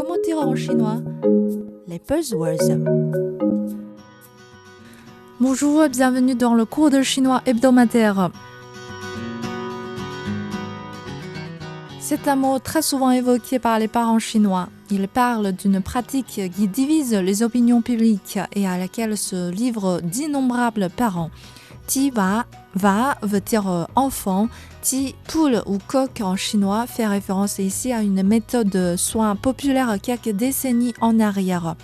Comment dire en chinois? Les buzzwords. Bonjour et bienvenue dans le cours de chinois hebdomadaire. C'est un mot très souvent évoqué par les parents chinois. Il parle d'une pratique qui divise les opinions publiques et à laquelle se livrent d'innombrables parents. Ti va veut dire enfant. Ti, poule ou coq en chinois fait référence ici à une méthode de soin populaire quelques décennies en arrière.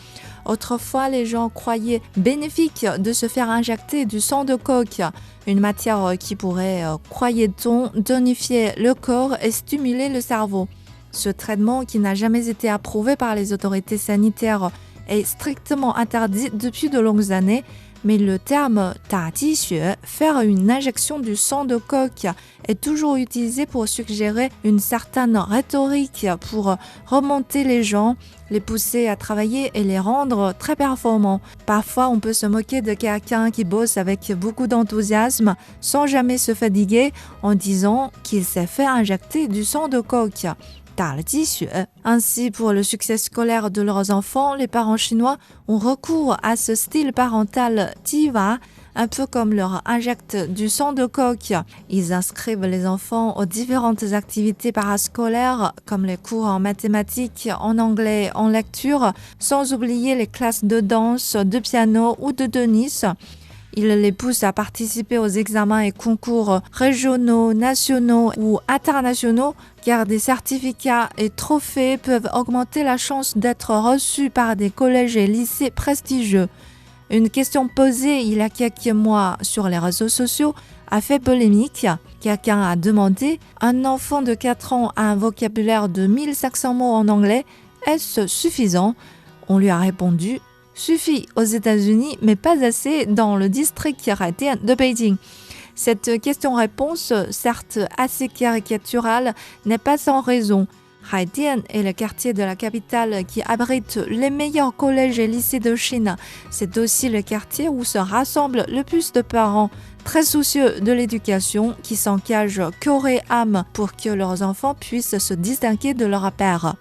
Autrefois, les gens croyaient bénéfique de se faire injecter du sang de coq, une matière qui pourrait, croyait-on, tonifier le corps et stimuler le cerveau. Ce traitement, qui n'a jamais été approuvé par les autorités sanitaires, est strictement interdit depuis de longues années, mais le terme « da ji xue », faire une injection du sang de coq, est toujours utilisé pour suggérer une certaine rhétorique pour remonter les gens, les pousser à travailler et les rendre très performants. Parfois, on peut se moquer de quelqu'un qui bosse avec beaucoup d'enthousiasme sans jamais se fatiguer en disant qu'il s'est fait injecter du sang de coq. Ainsi, pour le succès scolaire de leurs enfants, les parents chinois ont recours à ce style parental Jiwa, un peu comme leur injecte du sang de coq. Ils inscrivent les enfants aux différentes activités parascolaires, comme les cours en mathématiques, en anglais, en lecture, sans oublier les classes de danse, de piano ou de tennis. Il les pousse à participer aux examens et concours régionaux, nationaux ou internationaux, car des certificats et trophées peuvent augmenter la chance d'être reçus par des collèges et lycées prestigieux. Une question posée il y a quelques mois sur les réseaux sociaux a fait polémique. Quelqu'un a demandé « Un enfant de 4 ans a un vocabulaire de 1500 mots en anglais, est-ce suffisant ?» On lui a répondu « Suffit aux États-Unis, mais pas assez dans le district Haidian de Beijing. » Cette question-réponse, certes assez caricaturale, n'est pas sans raison. Haidian est le quartier de la capitale qui abrite les meilleurs collèges et lycées de Chine. C'est aussi le quartier où se rassemblent le plus de parents très soucieux de l'éducation qui s'engagent corps et âme pour que leurs enfants puissent se distinguer de leurs pairs.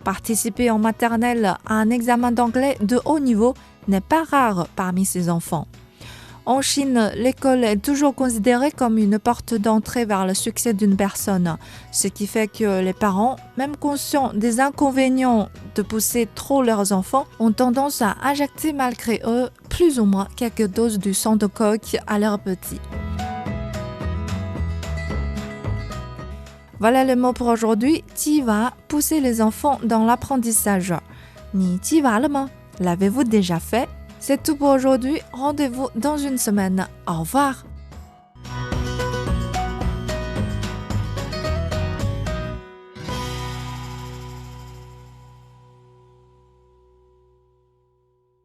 Participer en maternelle à un examen d'anglais de haut niveau n'est pas rare parmi ces enfants. En Chine, l'école est toujours considérée comme une porte d'entrée vers le succès d'une personne, ce qui fait que les parents, même conscients des inconvénients de pousser trop leurs enfants, ont tendance à injecter malgré eux plus ou moins quelques doses du sang de coq à leurs petits. Voilà le mot pour aujourd'hui. Jiwa, pousser les enfants dans l'apprentissage. Ni jiwa le ma? L'avez-vous déjà fait? C'est tout pour aujourd'hui. Rendez-vous dans une semaine. Au revoir.